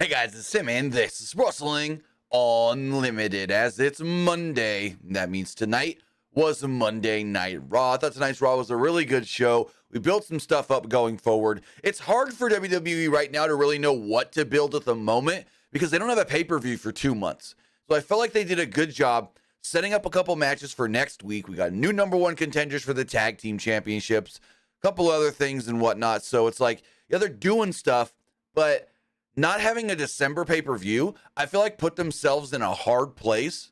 Hey guys, it's Sim, and this is Wrestling Unlimited. As it's Monday, that means tonight was Monday Night Raw. I thought tonight's Raw was a really good show. We built some stuff up going forward. It's hard for WWE right now to really know what to build at the moment because they don't have a pay-per-view for 2 months. So I felt like they did a good job setting up a couple matches for next week. We got new number one contenders for the tag team championships, a couple other things and whatnot. So it's like, yeah, they're doing stuff, but not having a December pay-per-view, I feel like put themselves in a hard place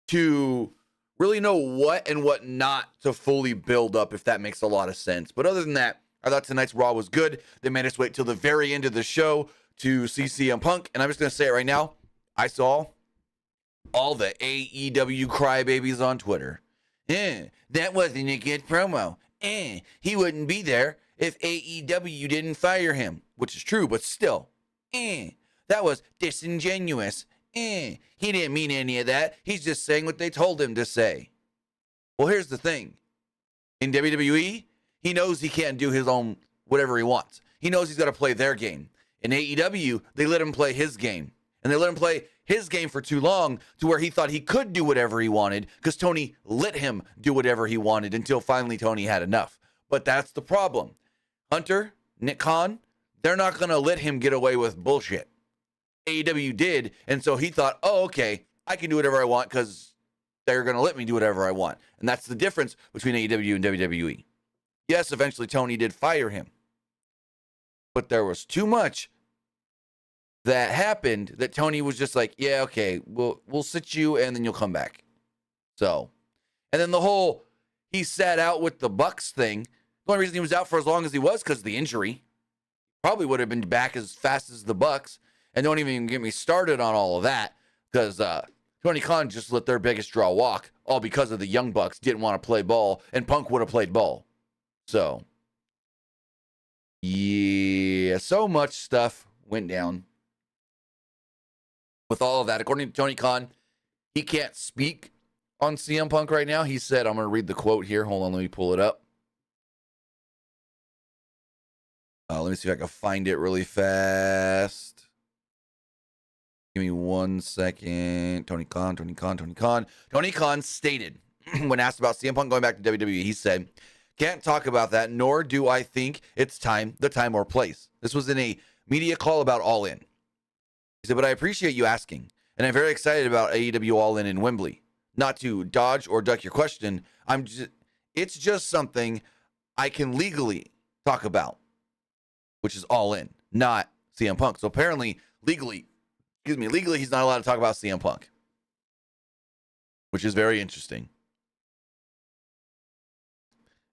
to really know what and what not to fully build up, if that makes a lot of sense. But other than that, I thought tonight's Raw was good. They made us wait till the very end of the show to see CM Punk. And I'm just going to say it right now. I saw all the AEW crybabies on Twitter. That wasn't a good promo. He wouldn't be there if AEW didn't fire him, which is true, but still, that was disingenuous. He didn't mean any of that. He's just saying what they told him to say. Well, here's the thing. In WWE, he knows he can't do his own whatever he wants. He knows he's got to play their game. In AEW, they let him play his game. And they let him play his game for too long to where he thought he could do whatever he wanted because Tony let him do whatever he wanted until finally Tony had enough. But that's the problem. Hunter, Nick Khan, they're not going to let him get away with bullshit. AEW did, and so he thought, oh, okay, I can do whatever I want because they're going to let me do whatever I want. And that's the difference between AEW and WWE. Yes, eventually Tony did fire him. But there was too much that happened that Tony was just like, yeah, okay, we'll sit you and then you'll come back. So, and then the whole he sat out with the Bucks thing. The only reason he was out for as long as he was because of the injury. Probably would have been back as fast as the Bucks. And don't even get me started on all of that because Tony Khan just let their biggest draw walk, all because of the Young Bucks didn't want to play ball, and Punk would have played ball. So, yeah, so much stuff went down with all of that. According to Tony Khan, he can't speak on CM Punk right now. He said, I'm going to read the quote here. Hold on, let me pull it up. Let me see if I can find it really fast. Give me 1 second. Tony Khan stated, when asked about CM Punk going back to WWE, he said, can't talk about that, nor do I think it's the time or place. This was in a media call about All In. He said, but I appreciate you asking, and I'm very excited about AEW All In Wembley. Not to dodge or duck your question, it's just something I can legally talk about, which is All In, not CM Punk. So apparently, legally, he's not allowed to talk about CM Punk, which is very interesting.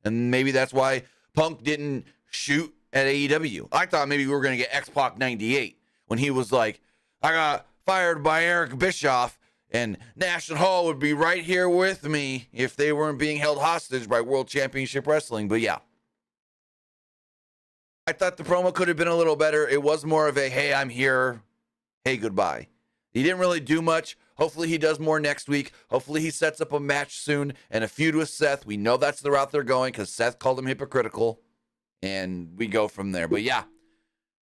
And maybe that's why Punk didn't shoot at AEW. I thought maybe we were going to get X-Pac 98 when he was like, I got fired by Eric Bischoff and National Hall would be right here with me if they weren't being held hostage by World Championship Wrestling. But yeah. I thought the promo could have been a little better. It was more of a, hey, I'm here. Hey, goodbye. He didn't really do much. Hopefully he does more next week. Hopefully he sets up a match soon and a feud with Seth. We know that's the route they're going because Seth called him hypocritical. And we go from there. But yeah,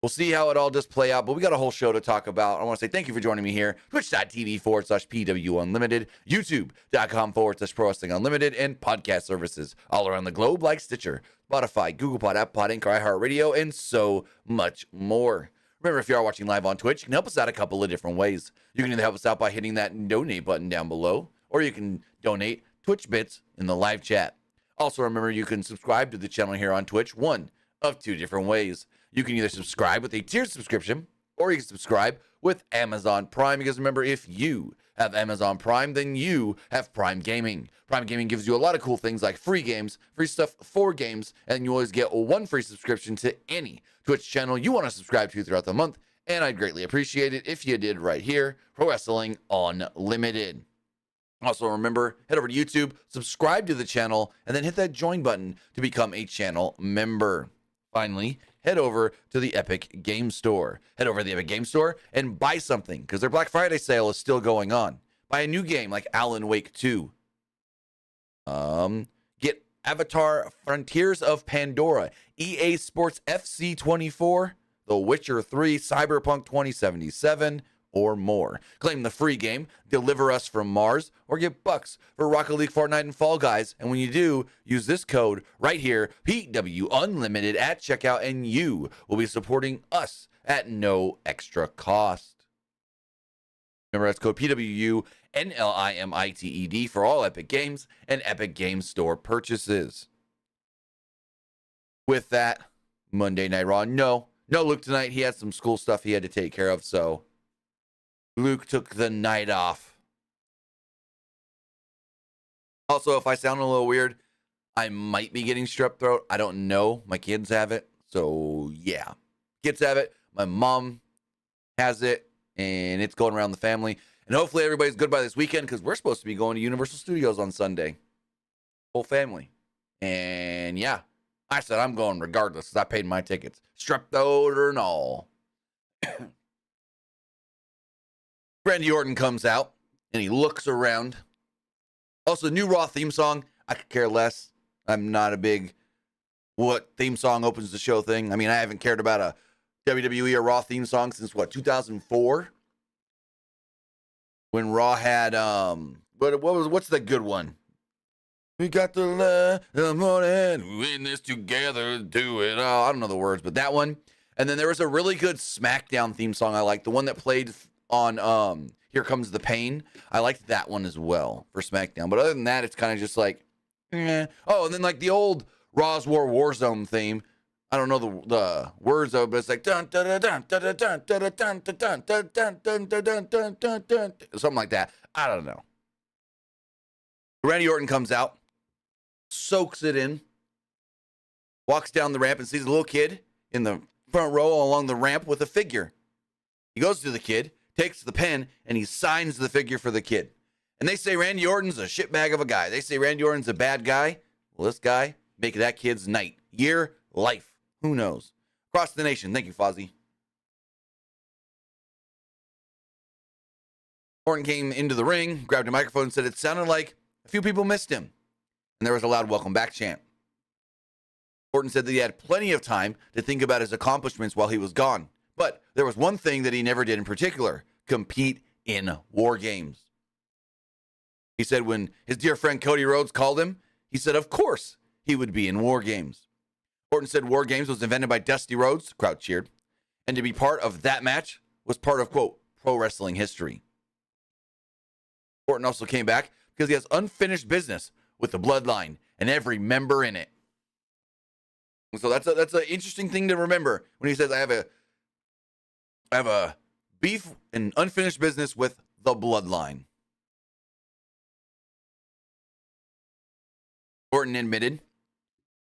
we'll see how it all does play out. But we got a whole show to talk about. I want to say thank you for joining me here. Twitch.tv/PWU Unlimited. YouTube.com/Pro Wrestling Unlimited. And podcast services all around the globe like Stitcher, Spotify, Google Pod, Apple Pod, Anchor, iHeartRadio, and so much more. Remember, if you are watching live on Twitch, you can help us out a couple of different ways. You can either help us out by hitting that donate button down below, or you can donate Twitch bits in the live chat. Also, remember, you can subscribe to the channel here on Twitch one of two different ways. You can either subscribe with a tiered subscription, or you can subscribe with Amazon Prime, because remember, if you have Amazon Prime, then you have Prime Gaming. Prime Gaming gives you a lot of cool things like free games, free stuff for games, and you always get one free subscription to any Twitch channel you want to subscribe to throughout the month, and I'd greatly appreciate it if you did right here, Pro Wrestling Unlimited. Also, remember, head over to YouTube, subscribe to the channel, and then hit that join button to become a channel member. Finally, head over to the Epic Game Store. Head over to the Epic Game Store and buy something, because their Black Friday sale is still going on. Buy a new game like Alan Wake 2. Get Avatar Frontiers of Pandora, EA Sports FC 24, The Witcher 3, Cyberpunk 2077, or more. Claim the free game, Deliver Us from Mars, or get bucks for Rocket League, Fortnite, and Fall Guys. And when you do, use this code right here, PW Unlimited at checkout, and you will be supporting us at no extra cost. Remember, that's code PWU NLIMITED for all Epic Games and Epic Games Store purchases. With that, Monday Night Raw. No Luke tonight. He had some school stuff he had to take care of, so Luke took the night off. Also, if I sound a little weird, I might be getting strep throat. I don't know. My kids have it, so yeah. Kids have it. My mom has it, and it's going around the family. And hopefully everybody's good by this weekend, because we're supposed to be going to Universal Studios on Sunday. Whole family. And yeah, I said I'm going regardless, because I paid my tickets. Strep throat and all. Randy Orton comes out, and he looks around. Also, new Raw theme song. I could care less. I'm not a big what theme song opens the show thing. I mean, I haven't cared about a WWE or Raw theme song since, 2004? When Raw had, what's the good one? We got the morning, we in this together, do it all. I don't know the words, but that one. And then there was a really good SmackDown theme song I liked. The one that played on Here Comes the Pain. I liked that one as well for SmackDown. But other than that, it's kind of just like, eh. Oh, and then like the old Raw's War Warzone theme. I don't know the words of it, but it's like dun dun dun dun dun dun dun dun dun dun dun dun dun dun dun dun dun, something like that. I don't know. Randy Orton comes out, soaks it in, walks down the ramp and sees a little kid in the front row along the ramp with a figure. He goes to the kid, takes the pen, and he signs the figure for the kid. And they say Randy Orton's a shitbag of a guy. They say Randy Orton's a bad guy. Well, this guy make that kid's night, year, life. Who knows? Across the nation. Thank you, Fozzie. Orton came into the ring, grabbed a microphone, and said it sounded like a few people missed him. And there was a loud welcome back chant. Orton said that he had plenty of time to think about his accomplishments while he was gone. But there was one thing that he never did in particular: compete in war games. He said when his dear friend Cody Rhodes called him, he said of course he would be in war games. Orton said War Games was invented by Dusty Rhodes, crowd cheered, and to be part of that match was part of, quote, pro wrestling history. Orton also came back because he has unfinished business with the Bloodline and every member in it. So that's an interesting thing to remember when he says I have a beef and unfinished business with the Bloodline. Orton admitted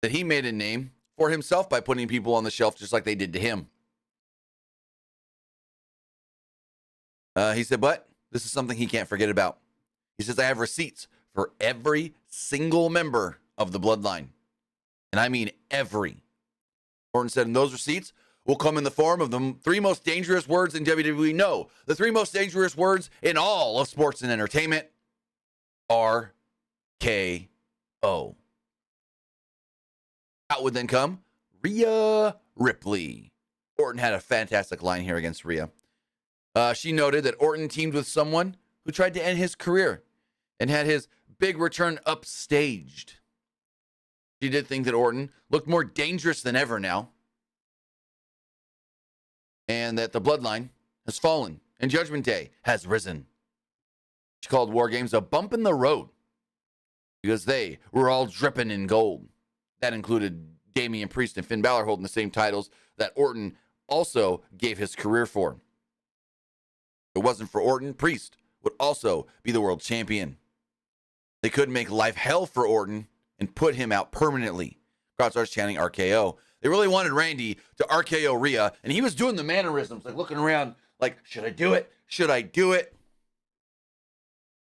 that he made a name for himself by putting people on the shelf just like they did to him. He said, but this is something he can't forget about. He says, I have receipts for every single member of the Bloodline. And I mean every. Orton said, and those receipts will come in the form of the 3 most dangerous words in WWE. No, the 3 most dangerous words in all of sports and entertainment. RKO. Out would then come Rhea Ripley. Orton had a fantastic line here against Rhea. She noted that Orton teamed with someone who tried to end his career and had his big return upstaged. She did think that Orton looked more dangerous than ever now, and that the Bloodline has fallen and Judgment Day has risen. She called War Games a bump in the road because they were all dripping in gold. That included Damian Priest and Finn Balor holding the same titles that Orton also gave his career for. If it wasn't for Orton, Priest would also be the world champion. They could make life hell for Orton and put him out permanently. Crowd starts chanting RKO. They really wanted Randy to RKO Rhea, and he was doing the mannerisms, like looking around, like, should I do it? Should I do it?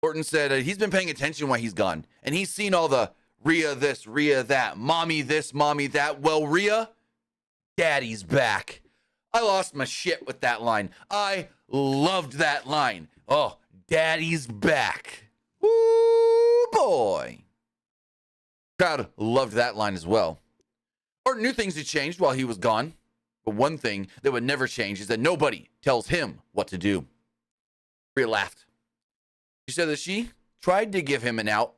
Orton said he's been paying attention while he's gone, and he's seen all the Rhea this, Rhea that, mommy this, mommy that. Well, Rhea, daddy's back. I lost my shit with that line. I loved that line. Oh, daddy's back. Woo, boy. Crowd loved that line as well. Orton knew things had changed while he was gone. But one thing that would never change is that nobody tells him what to do. Rhea laughed. She said that she tried to give him an out,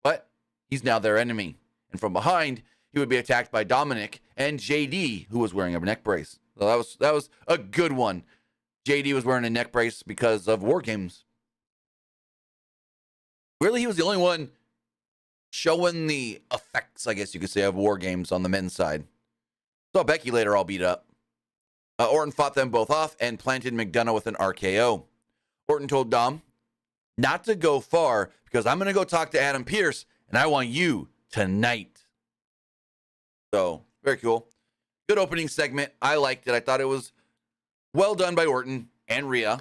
but he's now their enemy. And from behind, he would be attacked by Dominic and JD, who was wearing a neck brace. So that was a good one. JD was wearing a neck brace because of War Games. Really, he was the only one showing the effects, I guess you could say, of War Games on the men's side. Saw Becky later all beat up. Orton fought them both off and planted McDonough with an RKO. Orton told Dom not to go far because I'm going to go talk to Adam Pearce and I want you tonight. So, very cool. Good opening segment. I liked it. I thought it was well done by Orton and Rhea.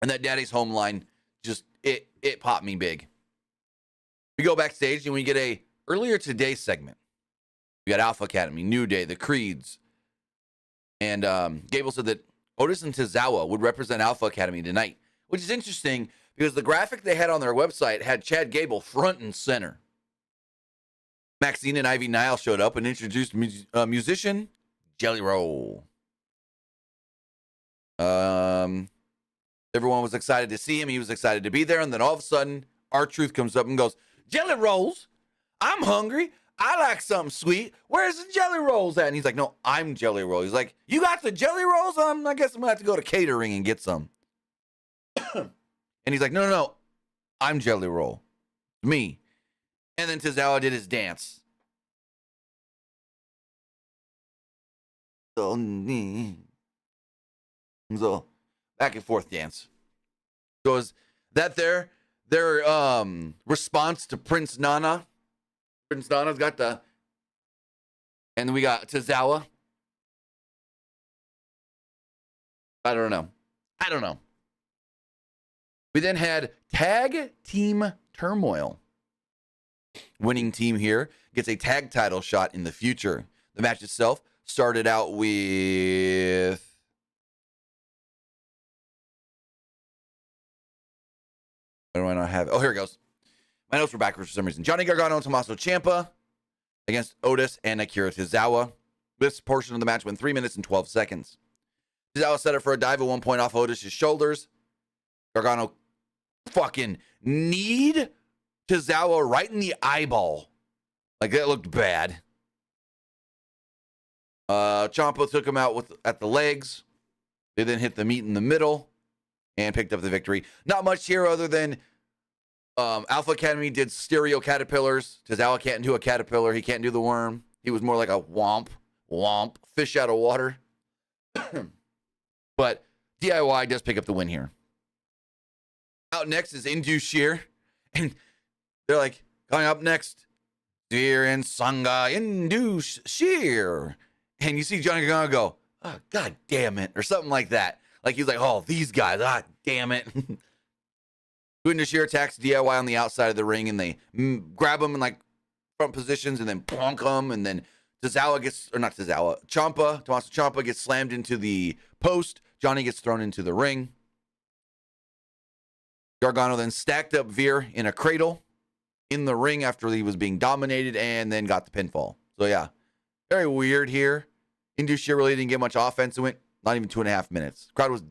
And that Daddy's Home line, just, it popped me big. We go backstage and we get a earlier today segment. We got Alpha Academy, New Day, the Creeds. And Gable said that Otis and Tozawa would represent Alpha Academy tonight, which is interesting because the graphic they had on their website had Chad Gable front and center. Maxine and Ivy Nile showed up and introduced musician Jelly Roll. Everyone was excited to see him. He was excited to be there. And then all of a sudden, R-Truth comes up and goes, Jelly Rolls? I'm hungry. I like something sweet. Where's the Jelly Rolls at? And he's like, no, I'm Jelly Roll. He's like, you got the Jelly Rolls? I guess I'm going to have to go to catering and get some. And he's like, no, I'm Jelly Roll. Me. And then Tozawa did his dance. So back and forth dance. So is that their response to Prince Nana? Prince Nana's got the, and then we got Tozawa. I don't know. We then had Tag Team Turmoil. Winning team here gets a tag title shot in the future. The match itself started out with what do I not have? Oh, here it goes. My notes were backwards for some reason. Johnny Gargano and Tommaso Ciampa against Otis and Akira Tozawa. This portion of the match went 3 minutes and 12 seconds. Tozawa set up for a dive at one point off Otis' shoulders. Gargano fucking kneed Tozawa right in the eyeball. Like, that looked bad. Ciampa took him out at the legs. They then hit the meat in the middle and picked up the victory. Not much here other than Alpha Academy did stereo caterpillars. Tozawa can't do a caterpillar. He can't do the worm. He was more like a womp, fish out of water. But DIY does pick up the win here. Out next is Indu Sheer. And they're like, coming up next, Deer and Sangha Indu Sheer. And you see Johnny Gargano go, oh, God damn it, or something like that. Like he's like, oh, these guys, damn it. Indu Sheer attacks DIY on the outside of the ring, and they grab him in like front positions and then plonk him. And then Tommaso Ciampa gets slammed into the post. Johnny gets thrown into the ring. Gargano then stacked up Veer in a cradle in the ring after he was being dominated and then got the pinfall. So, yeah, very weird here. Indu Sheer really didn't get much offense. It went not even 2.5 minutes. Crowd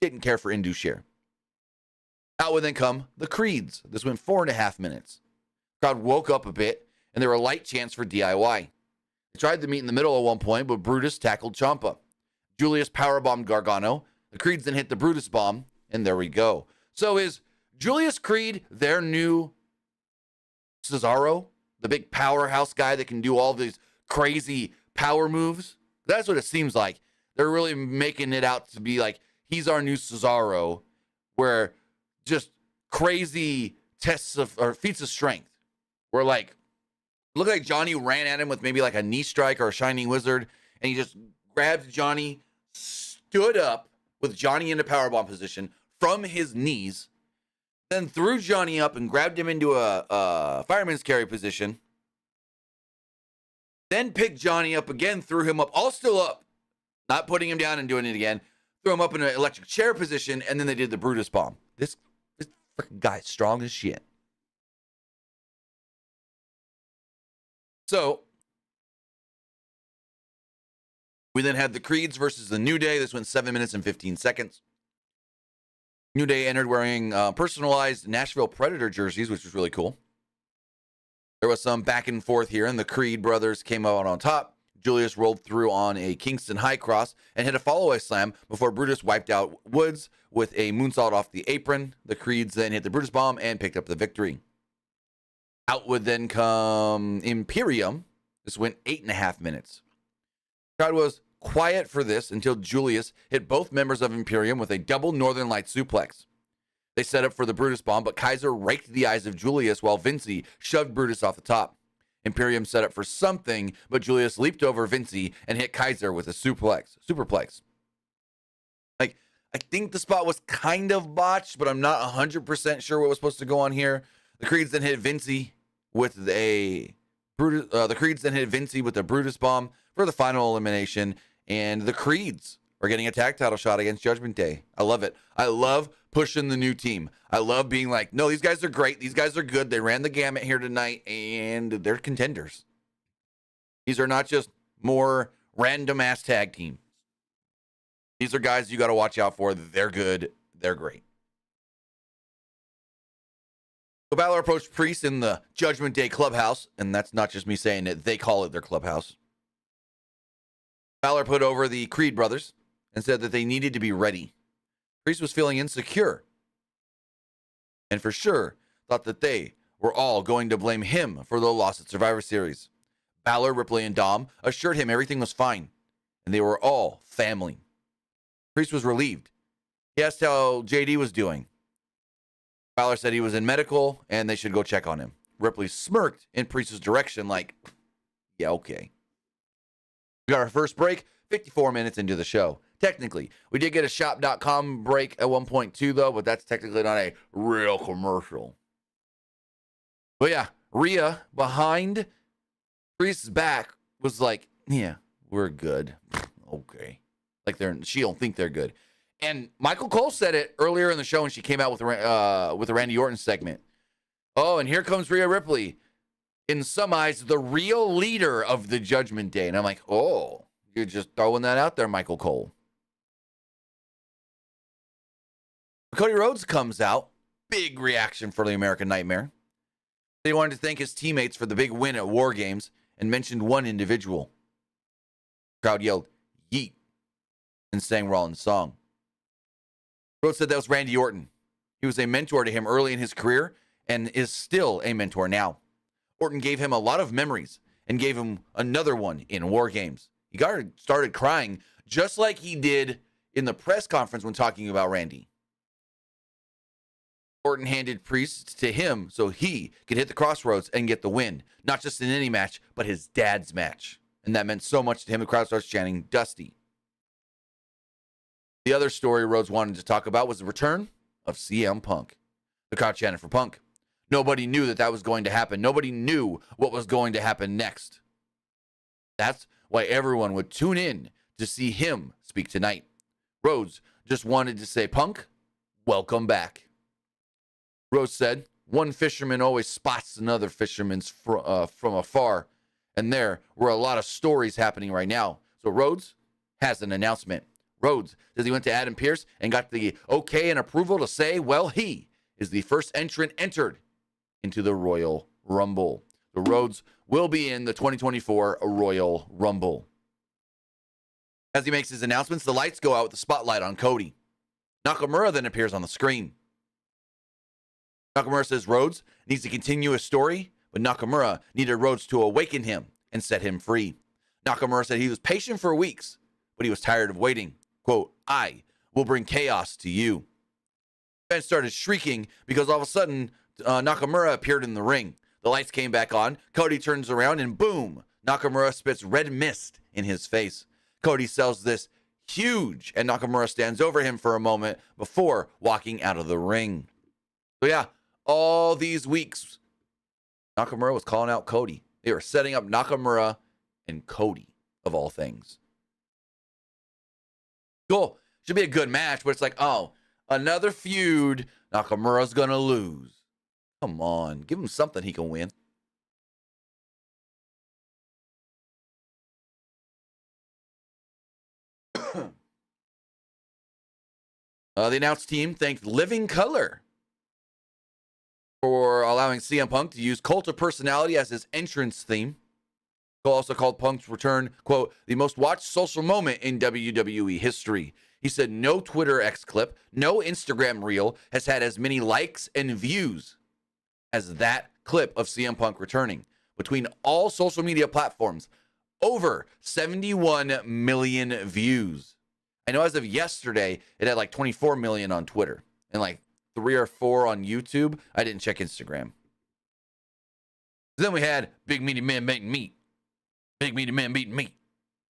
didn't care for Indu Sheer. Out would then come the Creeds. This went 4.5 minutes. Crowd woke up a bit, and there were light chants for DIY. They tried to meet in the middle at one point, but Brutus tackled Ciampa. Julius powerbombed Gargano. The Creeds then hit the Brutus bomb, and there we go. So is Julius Creed their new Cesaro, the big powerhouse guy that can do all these crazy power moves? That's what it seems like. They're really making it out to be like he's our new Cesaro, where just crazy tests of or feats of strength. Where like looked like Johnny ran at him with maybe like a knee strike or a shining wizard, and he just grabbed Johnny, stood up with Johnny in a powerbomb position from his knees, then threw Johnny up and grabbed him into a fireman's carry position, then picked Johnny up again, threw him up, all still up, not putting him down and doing it again, threw him up in an electric chair position, and then they did the Brutus bomb. This freaking guy's strong as shit. So, We then had the Creeds versus the New Day. This went 7 minutes and 15 seconds. New Day entered wearing personalized Nashville Predator jerseys, which was really cool. There was some back and forth here, and the Creed brothers came out on top. Julius rolled through on a Kingston High Cross and hit a follow-away slam before Brutus wiped out Woods with a moonsault off the apron. The Creeds then hit the Brutus bomb and picked up the victory. Out would then come Imperium. This went 8.5 minutes. The crowd was quiet for this until Julius hit both members of Imperium with a double Northern Light suplex. They set up for the Brutus bomb, but Kaiser raked the eyes of Julius while Vinci shoved Brutus off the top. Imperium set up for something, but Julius leaped over Vinci and hit Kaiser with a superplex. Like, I think the spot was kind of botched, but I'm not 100% sure what was supposed to go on here. The Creeds then hit Vinci with a Brutus bomb for the final elimination. And the Creeds are getting a tag title shot against Judgment Day. I love it. I love pushing the new team. I love being like, no, these guys are great. These guys are good. They ran the gamut here tonight, and they're contenders. These are not just more random-ass tag teams. These are guys you got to watch out for. They're good. They're great. So Balor approached Priest in the Judgment Day clubhouse, and that's not just me saying it. They call it their clubhouse. Balor put over the Creed brothers and said that they needed to be ready. Priest was feeling insecure and for sure thought that they were all going to blame him for the loss at Survivor Series. Balor, Ripley, and Dom assured him everything was fine and they were all family. Priest was relieved. He asked how JD was doing. Balor said he was in medical and they should go check on him. Ripley smirked in Priest's direction like, yeah, okay. We got our first break 54 minutes into the show. Technically, we did get a shop.com break at 1.2 though, but that's technically not a real commercial. But yeah, Rhea behind Priest's back was like, yeah, we're good. Okay. Like she don't think they're good. And Michael Cole said it earlier in the show when she came out with the Randy Orton segment. Oh, and here comes Rhea Ripley. In some eyes, the real leader of the Judgment Day. And I'm like, oh, you're just throwing that out there, Michael Cole. Cody Rhodes comes out. Big reaction for the American Nightmare. They wanted to thank his teammates for the big win at War Games and mentioned one individual. The crowd yelled, yeet, and sang Rollins' song. Rhodes said that was Randy Orton. He was a mentor to him early in his career and is still a mentor now. Orton gave him a lot of memories and gave him another one in War Games. He started crying just like he did in the press conference when talking about Randy. Orton handed Priest to him so he could hit the crossroads and get the win. Not just in any match, but his dad's match. And that meant so much to him, the crowd starts chanting, Dusty. The other story Rhodes wanted to talk about was the return of CM Punk. The crowd chanted for Punk. Nobody knew that was going to happen. Nobody knew what was going to happen next. That's why everyone would tune in to see him speak tonight. Rhodes just wanted to say, Punk, welcome back. Rhodes said, one fisherman always spots another fisherman from afar. And there were a lot of stories happening right now. So Rhodes has an announcement. Rhodes says he went to Adam Pearce and got the okay and approval to say, well, he is the first entrant entered into the Royal Rumble. The Rhodes will be in the 2024 Royal Rumble. As he makes his announcements, the lights go out with the spotlight on Cody. Nakamura then appears on the screen. Nakamura says Rhodes needs to continue his story, but Nakamura needed Rhodes to awaken him and set him free. Nakamura said he was patient for weeks, but he was tired of waiting. Quote, I will bring chaos to you. Fans started shrieking because all of a sudden, Nakamura appeared in the ring. The lights came back on. Cody turns around and boom, Nakamura spits red mist in his face. Cody sells this huge and Nakamura stands over him for a moment before walking out of the ring. So yeah, all these weeks, Nakamura was calling out Cody. They were setting up Nakamura and Cody, of all things. Cool. Should be a good match, but it's like, oh, another feud. Nakamura's going to lose. Come on. Give him something he can win. The announced team thanked Living Color for allowing CM Punk to use Cult of Personality as his entrance theme. Cole also called Punk's return, quote, the most watched social moment in WWE history. He said no Twitter X clip, no Instagram reel has had as many likes and views as that clip of CM Punk returning. Between all social media platforms, over 71 million views. I know as of yesterday, it had like 24 million on Twitter and like 3 or 4 on YouTube. I didn't check Instagram. Then we had Big Meaty Man beating meat. Big Meaty Man beating meat.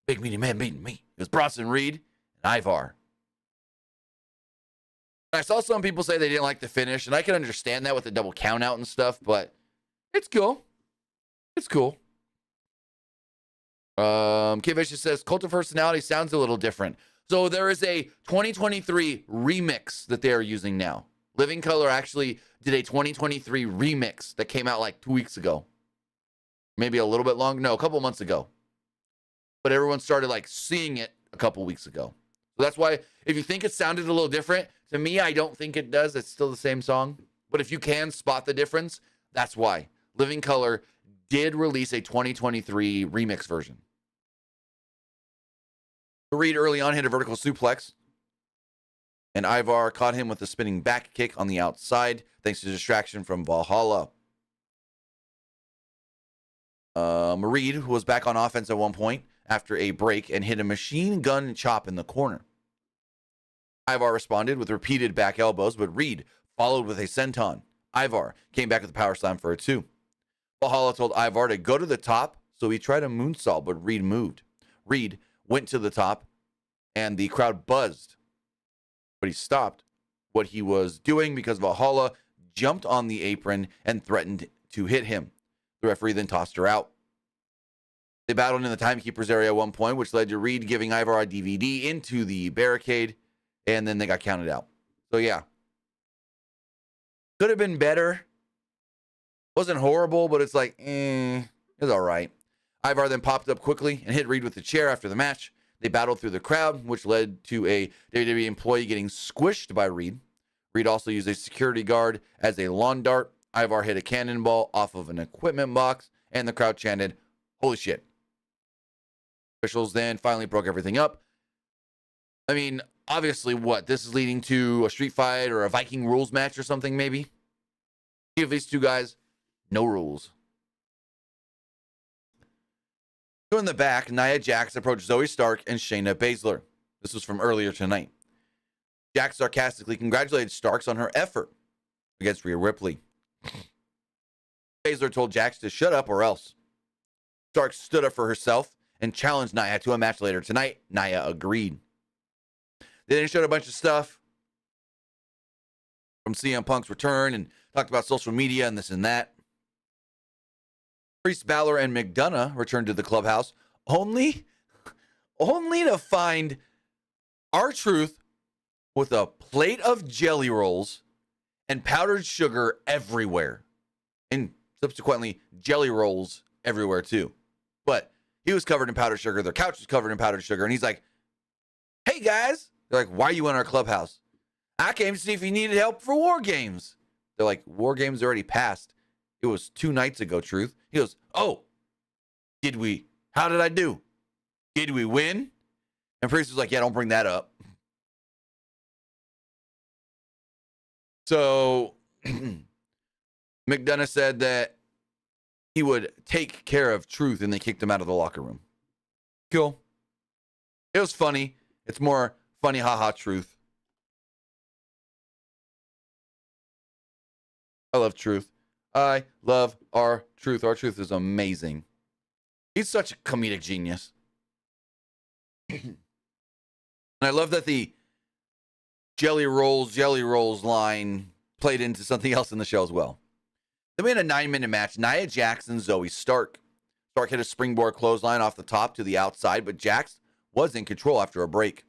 Big Meaty Man beating meat. It was Bronson Reed and Ivar. I saw some people say they didn't like the finish, and I can understand that with the double count out and stuff, but it's cool. It's cool. Kid Vicious says, Cult of Personality sounds a little different. So there is a 2023 remix that they are using now. Living Color actually did a 2023 remix that came out like 2 weeks ago. Maybe a little bit long. No, a couple months ago. But everyone started like seeing it a couple weeks ago. So that's why if you think it sounded a little different, to me, I don't think it does. It's still the same song. But if you can spot the difference, that's why. Living Color did release a 2023 remix version. Reed early on hit a vertical suplex, and Ivar caught him with a spinning back kick on the outside thanks to distraction from Valhalla. Reed, who was back on offense at one point after a break, and hit a machine gun chop in the corner. Ivar responded with repeated back elbows, but Reed followed with a senton. Ivar came back with a power slam for a 2. Valhalla told Ivar to go to the top, so he tried a moonsault, but Reed moved. Reed went to the top, and the crowd buzzed, but he stopped what he was doing because Valhalla jumped on the apron and threatened to hit him. The referee then tossed her out. They battled in the timekeeper's area at one point, which led to Reed giving Ivar a DVD into the barricade, and then they got counted out. So, yeah. Could have been better. Wasn't horrible, but it's like, it's all right. Ivar then popped up quickly and hit Reed with the chair after the match. They battled through the crowd, which led to a WWE employee getting squished by Reed. Reed also used a security guard as a lawn dart. Ivar hit a cannonball off of an equipment box, and the crowd chanted, holy shit. Officials then finally broke everything up. I mean, obviously, what? This is leading to a street fight or a Viking rules match or something, maybe? Give these two guys no rules. So in the back, Nia Jax approached Zoe Stark and Shayna Baszler. This was from earlier tonight. Jax sarcastically congratulated Starks on her effort against Rhea Ripley. Baszler told Jax to shut up or else. Starks stood up for herself and challenged Nia to a match later tonight. Nia agreed. They then showed a bunch of stuff from CM Punk's return and talked about social media and this and that. Priest, Balor, and McDonough returned to the clubhouse only to find R-Truth with a plate of jelly rolls and powdered sugar everywhere. And subsequently, jelly rolls everywhere too. But he was covered in powdered sugar. Their couch was covered in powdered sugar. And he's like, hey, guys. They're like, why are you in our clubhouse? I came to see if you needed help for War Games. They're like, War Games already passed. It was 2 nights ago, Truth. He goes, oh, did we? How did I do? Did we win? And Priest was like, yeah, don't bring that up. So McDonough said that he would take care of Truth, and they kicked him out of the locker room. Cool. It was funny. It's more funny, haha, Truth. I love Truth. I love R-Truth. R-Truth is amazing. He's such a comedic genius. And I love that the jelly rolls line played into something else in the show as well. Then we had a 9-minute match. Nia Jax and Zoe Stark. Stark hit a springboard clothesline off the top to the outside, but Jax was in control after a break.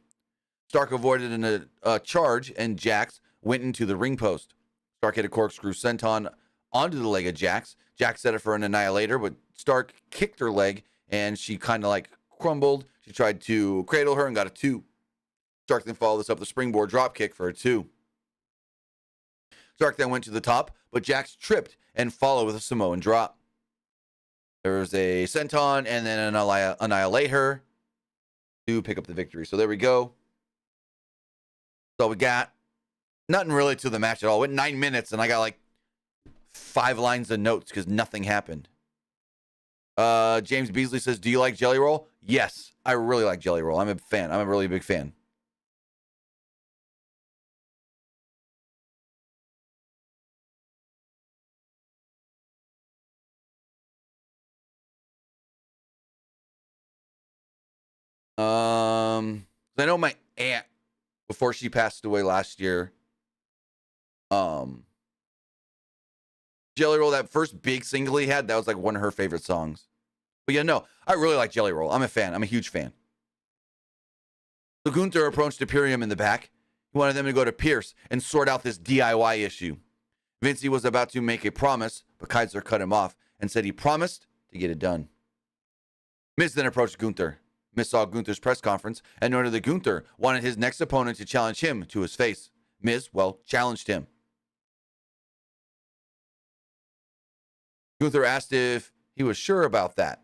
Stark avoided a charge, and Jax went into the ring post. Stark hit a corkscrew senton onto the leg of Jax. Jax set it for an annihilator, but Stark kicked her leg, and she kind of like crumbled. She tried to cradle her and got a 2. Stark then followed this up with a springboard dropkick for a 2. Stark then went to the top, but Jax tripped and followed with a Samoan drop. There was a senton and then an annihilate her to pick up the victory. So there we go. So we got nothing really to the match at all. It went 9 minutes and I got like 5 lines of notes because nothing happened. James Beasley says, do you like Jelly Roll? Yes, I really like Jelly Roll. I'm a fan. I'm a really big fan. I know my aunt, before she passed away last year, Jelly Roll, that first big single he had, that was like one of her favorite songs. But yeah, no, I really like Jelly Roll. I'm a fan. I'm a huge fan. So Gunther approached Imperium in the back. He wanted them to go to Pierce and sort out this DIY issue. Vincey was about to make a promise, but Kaiser cut him off and said he promised to get it done. Miz then approached Gunther. Miz saw Gunther's press conference and noted that Gunther wanted his next opponent to challenge him to his face. Miz, well, challenged him. Gunther asked if he was sure about that.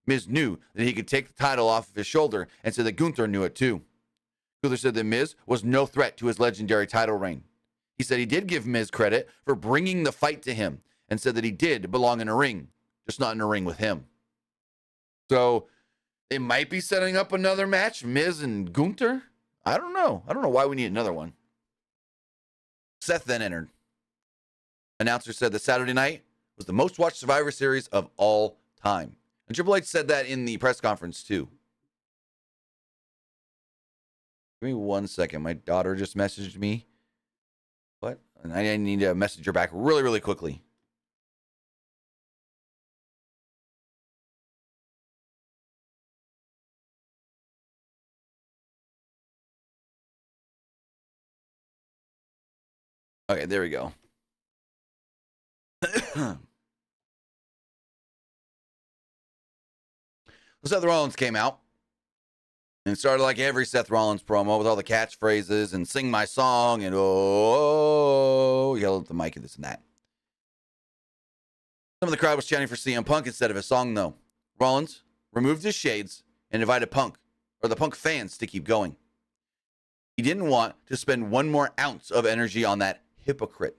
Miz knew that he could take the title off of his shoulder and said that Gunther knew it too. Gunther said that Miz was no threat to his legendary title reign. He said he did give Miz credit for bringing the fight to him and said that he did belong in a ring, just not in a ring with him. So they might be setting up another match, Miz and Gunther. I don't know. I don't know why we need another one. Seth then entered. Announcer said that Saturday night was the most watched Survivor Series of all time. And Triple H said that in the press conference too. Give me 1 second. My daughter just messaged me. What? And I need to message her back really, really quickly. Okay, there we go. Seth Rollins came out and started like every Seth Rollins promo with all the catchphrases and sing my song and yell at the mic and this and that. Some of the crowd was chanting for CM Punk instead of his song, though. Rollins removed his shades and invited the Punk fans to keep going. He didn't want to spend one more ounce of energy on that hypocrite.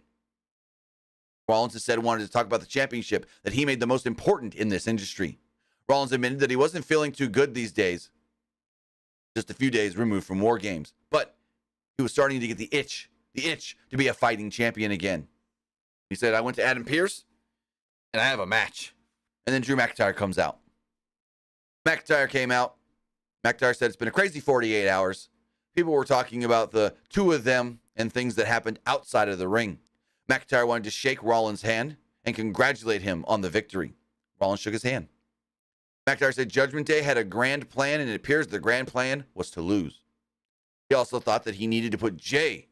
Rollins instead wanted to talk about the championship that he made the most important in this industry. Rollins admitted that he wasn't feeling too good these days, just a few days removed from War Games, but he was starting to get the itch to be a fighting champion again. He said, I went to Adam Pearce, and I have a match. And then Drew McIntyre comes out. McIntyre came out. McIntyre said, it's been a crazy 48 hours. People were talking about the two of them and things that happened outside of the ring. McIntyre wanted to shake Rollins' hand and congratulate him on the victory. Rollins shook his hand. McIntyre said Judgment Day had a grand plan, and it appears the grand plan was to lose. He also thought that he needed to put Jay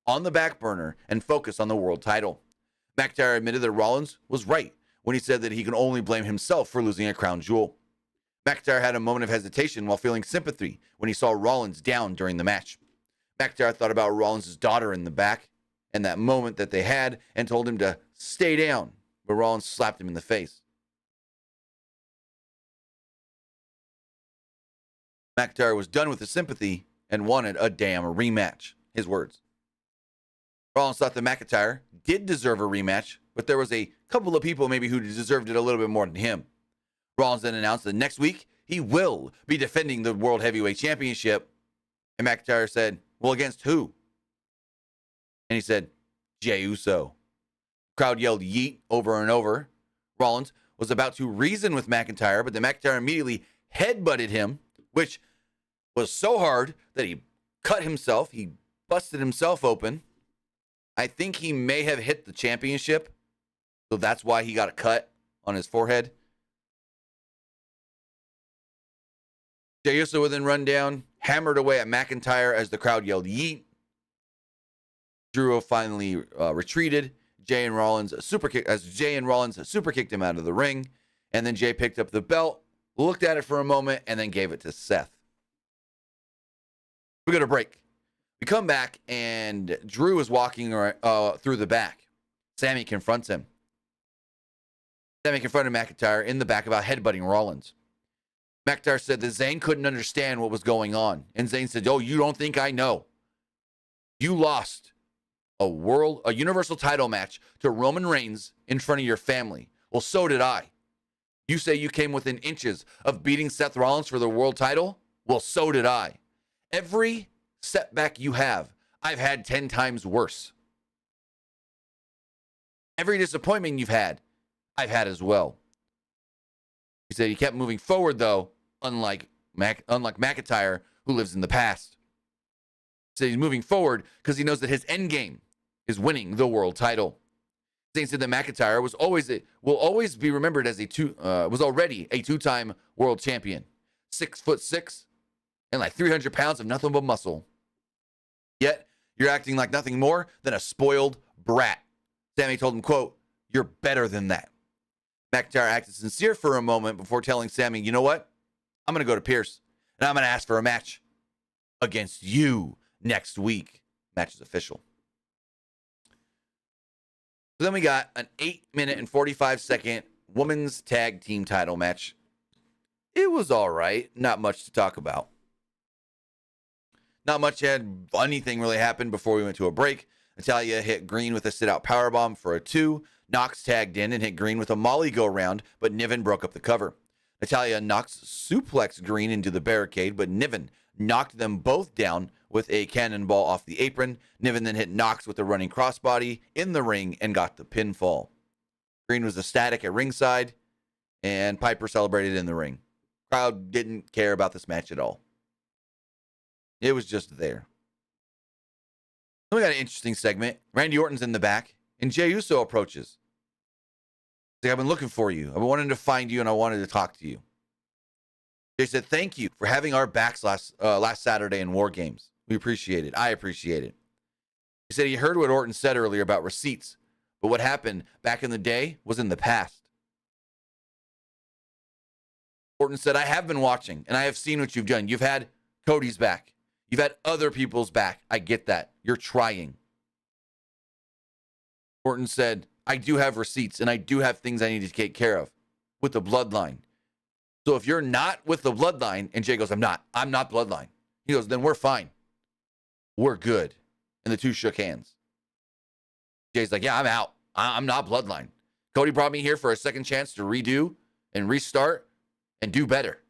on the back burner and focus on the world title. McIntyre admitted that Rollins was right when he said that he can only blame himself for losing a crown jewel. McIntyre had a moment of hesitation while feeling sympathy when he saw Rollins down during the match. McIntyre thought about Rollins' daughter in the back and that moment that they had and told him to stay down, but Rollins slapped him in the face. McIntyre was done with the sympathy and wanted a damn rematch. His words. Rollins thought that McIntyre did deserve a rematch, but there was a couple of people maybe who deserved it a little bit more than him. Rollins then announced that next week he will be defending the World Heavyweight Championship. And McIntyre said, well, against who? And he said, Jey Uso. Crowd yelled yeet over and over. Rollins was about to reason with McIntyre, but then McIntyre immediately headbutted him, which was so hard that he cut himself. He busted himself open. I think he may have hit the championship, so that's why he got a cut on his forehead. Jey Uso would then run down, hammered away at McIntyre as the crowd yelled yeet. Drew finally retreated. Jey and Rollins super kicked him out of the ring, and then Jey picked up the belt, looked at it for a moment, and then gave it to Seth. We got a break. We come back, and Drew is walking through the back. Sammy confronts him. Sammy confronted McIntyre in the back about headbutting Rollins. McIntyre said that Zayn couldn't understand what was going on. And Zayn said, "Oh, you don't think I know? You lost a universal title match to Roman Reigns in front of your family. Well, so did I. You say you came within inches of beating Seth Rollins for the world title? Well, so did I. Every setback you have, I've had 10 times worse. Every disappointment you've had, I've had as well." He said he kept moving forward, though, unlike McIntyre, who lives in the past. He said he's moving forward because he knows that his end game is winning the world title. Zayn said that McIntyre will always be remembered as was already a 2-time world champion, 6'6", and like 300 pounds of nothing but muscle. Yet you're acting like nothing more than a spoiled brat. Sammy told him, quote, "You're better than that." McIntyre acted sincere for a moment before telling Sammy, "You know what? I'm going to go to Pierce, and I'm going to ask for a match against you next week." Match is official. So then we got an 8-minute and 45-second women's tag team title match. It was all right. Not much to talk about. Not much had anything really happened before we went to a break. Natalya hit Green with a sit-out powerbomb for a 2. Knox tagged in and hit Green with a Molly go-round, but Niven broke up the cover. Natalya and Knox suplexed Green into the barricade, but Niven knocked them both down with a cannonball off the apron. Niven then hit Knox with a running crossbody in the ring and got the pinfall. Green was ecstatic at ringside, and Piper celebrated in the ring. Crowd didn't care about this match at all. It was just there. Then we got an interesting segment. Randy Orton's in the back, and Jey Uso approaches. He's like, "I've been looking for you. I've been wanting to find you, and I wanted to talk to you." Jey said, "Thank you for having our backs last Saturday in War Games. We appreciate it. I appreciate it." He said he heard what Orton said earlier about receipts, but what happened back in the day was in the past. Orton said, "I have been watching, and I have seen what you've done. You've had Cody's back. You've had other people's back. I get that. You're trying." Orton said, "I do have receipts, and I do have things I need to take care of with the bloodline. So if you're not with the bloodline," and Jey goes, I'm not bloodline." He goes, "Then we're fine. We're good." And the two shook hands. Jay's like, "Yeah, I'm out. I'm not bloodline. Cody brought me here for a second chance to redo and restart and do better.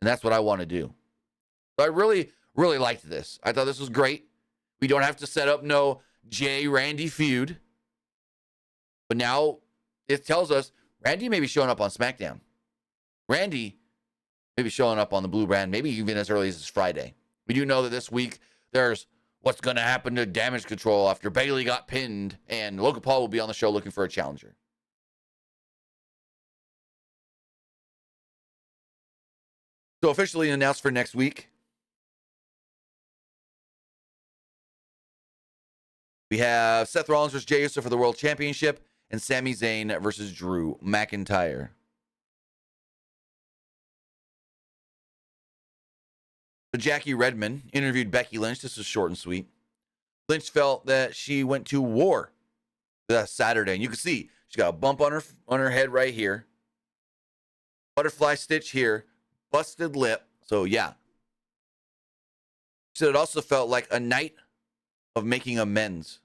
And that's what I want to do." So I really, really liked this. I thought this was great. We don't have to set up no Jay-Randy feud. But now it tells us Randy may be showing up on SmackDown. Randy may be showing up on the Blue Brand, maybe even as early as this Friday. We do know that this week there's what's going to happen to Damage Control after Bayley got pinned, and Logan Paul will be on the show looking for a challenger. So officially announced for next week, we have Seth Rollins versus Jey Uso for the World Championship, and Sami Zayn versus Drew McIntyre. So Jackie Redmond interviewed Becky Lynch. This was short and sweet. Lynch felt that she went to war that Saturday, and you can see she got a bump on her head right here, butterfly stitch here, busted lip. So yeah, she said it also felt like a night of making amends,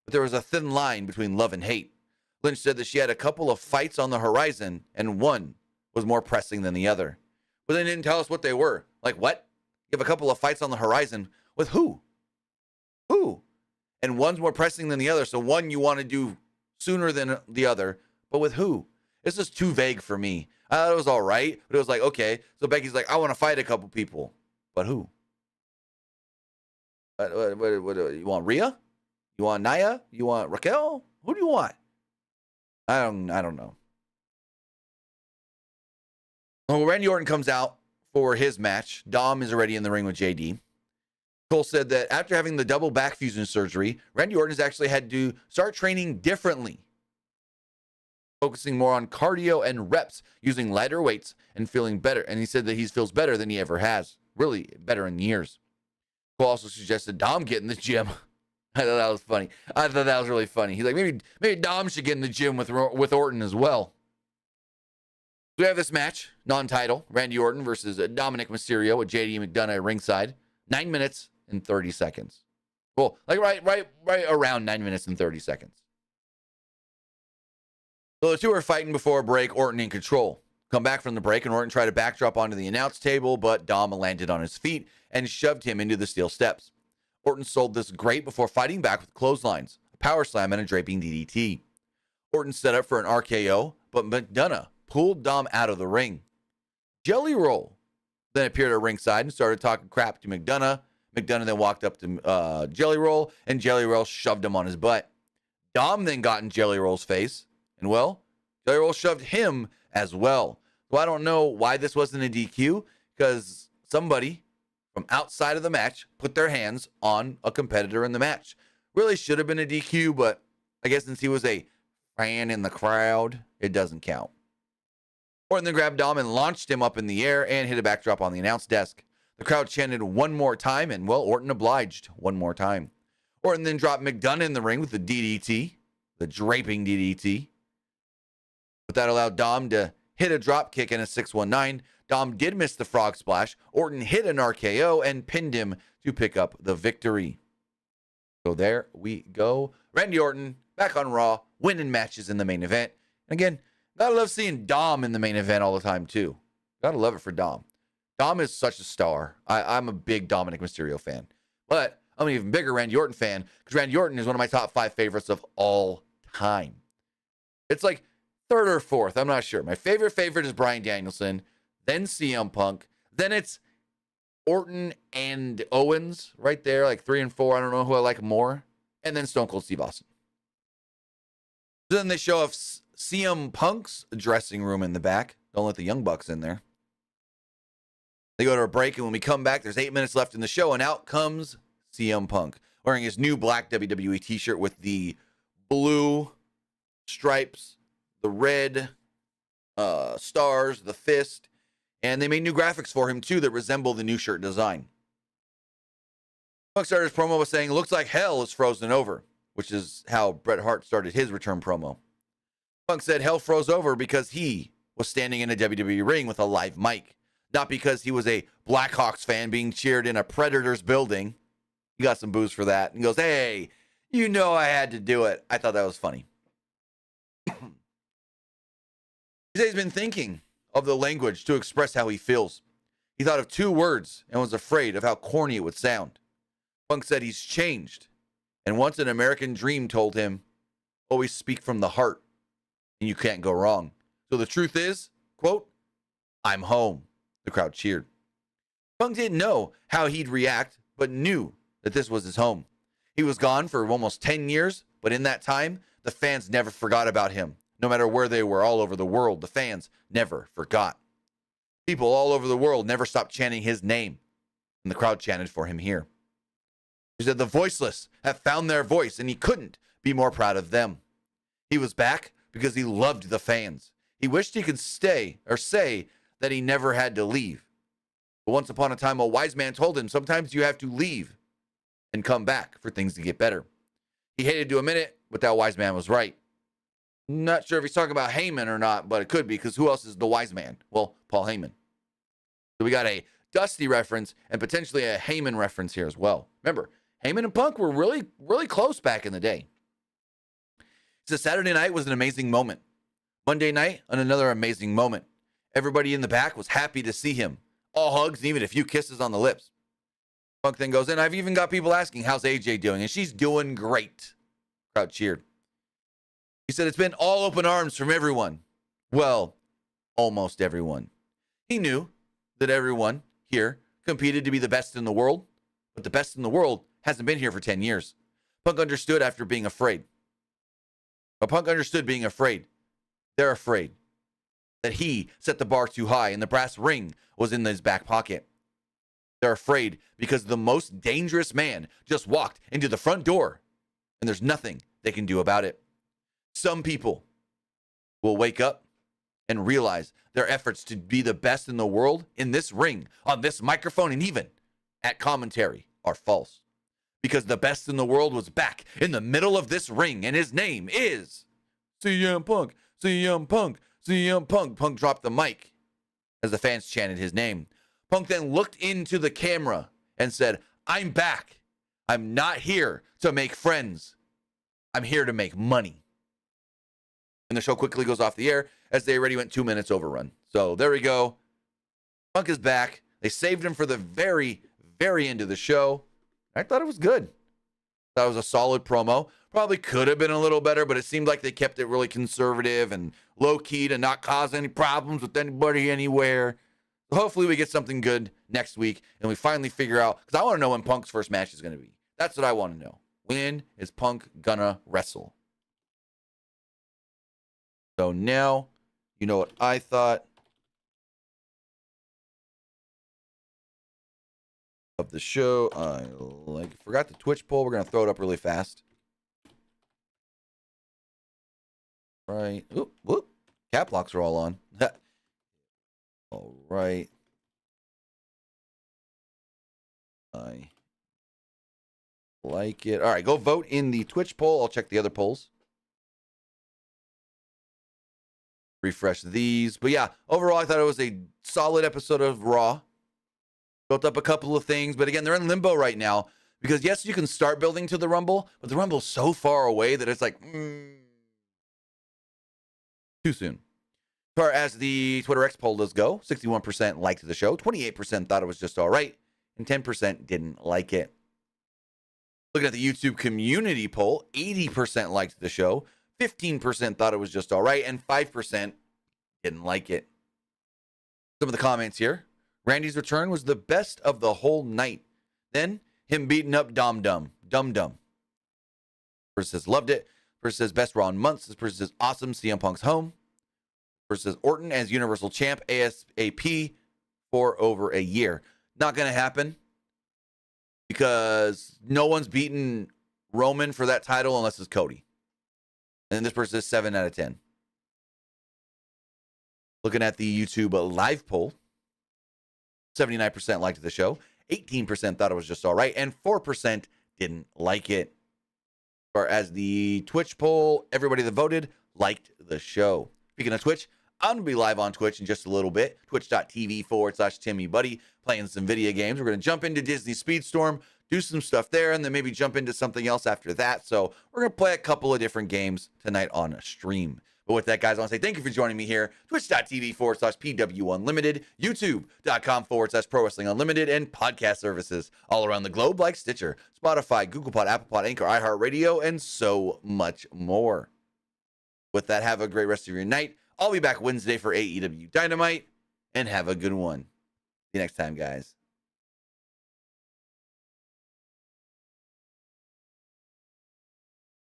but there was a thin line between love and hate. Lynch said that she had a couple of fights on the horizon, and one was more pressing than the other. But they didn't tell us what they were. Like, what? You have a couple of fights on the horizon with who? Who? And one's more pressing than the other. So one you want to do sooner than the other, but with who? This is too vague for me. I thought it was all right, but it was like, okay. So Becky's like, I want to fight a couple people, but who? What, you want Rhea? You want Nia? You want Raquel? Who do you want? I don't know. Well, Randy Orton comes out for his match. Dom is already in the ring with JD. Cole said that after having the double back fusion surgery, Randy Orton has actually had to start training differently, focusing more on cardio and reps, using lighter weights and feeling better. And he said that he feels better than he ever has, really better in years. Who also suggested Dom get in the gym. I thought that was funny. I thought that was really funny. He's like, maybe Dom should get in the gym with Orton as well. We have this match, non-title, Randy Orton versus Dominic Mysterio with JD McDonough at ringside. 9 minutes and 30 seconds. Well, like right around 9 minutes and 30 seconds. So the two are fighting before a break, Orton in control. Come back from the break, and Orton tried to backdrop onto the announce table, but Dom landed on his feet and shoved him into the steel steps. Orton sold this great before fighting back with clotheslines, a power slam, and a draping DDT. Orton set up for an RKO, but McDonough pulled Dom out of the ring. Jelly Roll then appeared at ringside and started talking crap to McDonough. McDonough then walked up to Jelly Roll, and Jelly Roll shoved him on his butt. Dom then got in Jelly Roll's face, and well, Jelly Roll shoved him as well. So I don't know why this wasn't a DQ, because somebody from outside of the match put their hands on a competitor in the match. Really should have been a DQ, but I guess since he was a fan in the crowd, it doesn't count. Orton then grabbed Dom and launched him up in the air and hit a backdrop on the announce desk. The crowd chanted one more time, and well, Orton obliged one more time. Orton then dropped McDonough in the ring with the DDT, the draping DDT. But that allowed Dom to hit a drop kick and a 619. Dom did miss the frog splash. Orton hit an RKO and pinned him to pick up the victory. So there we go. Randy Orton back on Raw, winning matches in the main event. And again, gotta love seeing Dom in the main event all the time too. Gotta love it for Dom. Dom is such a star. I'm a big Dominic Mysterio fan. But I'm an even bigger Randy Orton fan because Randy Orton is one of my top 5 favorites of all time. It's like third or fourth. I'm not sure. My favorite is Bryan Danielson, then CM Punk, then it's Orton and Owens right there, like 3 and 4. I don't know who I like more. And then Stone Cold Steve Austin. Then they show us CM Punk's dressing room in the back. Don't let the Young Bucks in there. They go to a break, and when we come back, there's 8 minutes left in the show, and out comes CM Punk wearing his new black WWE T-shirt with the blue stripes, the red stars, the fist, and they made new graphics for him too that resemble the new shirt design. Punk started his promo by saying, "Looks like hell is frozen over," which is how Bret Hart started his return promo. Punk said hell froze over because he was standing in a WWE ring with a live mic, not because he was a Blackhawks fan being cheered in a Predators building. He got some booze for that and goes, "Hey, you know I had to do it." I thought that was funny. He said he's been thinking of the language to express how he feels. He thought of 2 words and was afraid of how corny it would sound. Punk said he's changed, and once an American dream told him, always speak from the heart, and you can't go wrong. So the truth is, quote, "I'm home." The crowd cheered. Punk didn't know how he'd react, but knew that this was his home. He was gone for almost 10 years, but in that time, the fans never forgot about him. No matter where they were all over the world, the fans never forgot. People all over the world never stopped chanting his name, and the crowd chanted for him here. He said the voiceless have found their voice, and he couldn't be more proud of them. He was back because he loved the fans. He wished he could stay or say that he never had to leave. But once upon a time, a wise man told him sometimes you have to leave and come back for things to get better. He hated to admit it, but that wise man was right. Not sure if he's talking about Heyman or not, but it could be, because who else is the wise man? Well, Paul Heyman. So we got a Dusty reference and potentially a Heyman reference here as well. Remember, Heyman and Punk were really, really close back in the day. So Saturday night was an amazing moment. Monday night, another amazing moment. Everybody in the back was happy to see him. All hugs and even a few kisses on the lips. Punk then goes in. I've even got people asking, how's AJ doing? And she's doing great. Crowd cheered. He said, it's been all open arms from everyone. Well, almost everyone. He knew that everyone here competed to be the best in the world, but the best in the world hasn't been here for 10 years. Punk understood after being afraid. But Punk understood being afraid. They're afraid that he set the bar too high and the brass ring was in his back pocket. They're afraid because the most dangerous man just walked into the front door and there's nothing they can do about it. Some people will wake up and realize their efforts to be the best in the world in this ring, on this microphone, and even at commentary are false. Because the best in the world was back in the middle of this ring, and his name is CM Punk, CM Punk, CM Punk. Punk dropped the mic as the fans chanted his name. Punk then looked into the camera and said, I'm back. I'm not here to make friends. I'm here to make money. And the show quickly goes off the air as they already went 2 minutes overrun. So there we go. Punk is back. They saved him for the very, very end of the show. I thought it was good. That was a solid promo. Probably could have been a little better, but it seemed like they kept it really conservative and low-key to not cause any problems with anybody anywhere. So hopefully we get something good next week, and we finally figure out, because I want to know when Punk's first match is going to be. That's what I want to know. When is Punk gonna wrestle? So now, you know what I thought of the show. I forgot the Twitch poll. We're gonna throw it up really fast. Right. Oop, whoop. Cap locks are all on. All right. I like it. All right, go vote in the Twitch poll. I'll check the other polls. Refresh these. But yeah, overall, I thought it was a solid episode of Raw. Built up a couple of things, but again, they're in limbo right now because yes, you can start building to the Rumble, but the Rumble's so far away that it's like too soon. As far as the Twitter X poll does go, 61% liked the show, 28% thought it was just all right, and 10% didn't like it. Looking at the YouTube community poll, 80% liked the show, 15% thought it was just all right, and 5% didn't like it. Some of the comments here. Randy's return was the best of the whole night. Then, him beating up Dum Dum. Person says, loved it. Person says, best Raw in months. This person says, awesome. CM Punk's home. Person says, Orton as Universal Champ ASAP for over a year. Not going to happen because no one's beaten Roman for that title unless it's Cody. And then this person says 7 out of 10. Looking at the YouTube live poll, 79% liked the show, 18% thought it was just all right, and 4% didn't like it. As far as the Twitch poll, everybody that voted liked the show. Speaking of Twitch, I'm going to be live on Twitch in just a little bit. Twitch.tv/TimmyBuddy, playing some video games. We're going to jump into Disney Speedstorm, do some stuff there, and then maybe jump into something else after that. So we're going to play a couple of different games tonight on a stream. But with that, guys, I want to say thank you for joining me here. Twitch.tv/PWU Unlimited, YouTube.com/Pro Wrestling Unlimited, and podcast services all around the globe like Stitcher, Spotify, Google Pod, Apple Pod, Anchor, iHeartRadio, and so much more. With that, have a great rest of your night. I'll be back Wednesday for AEW Dynamite, and have a good one. See you next time, guys.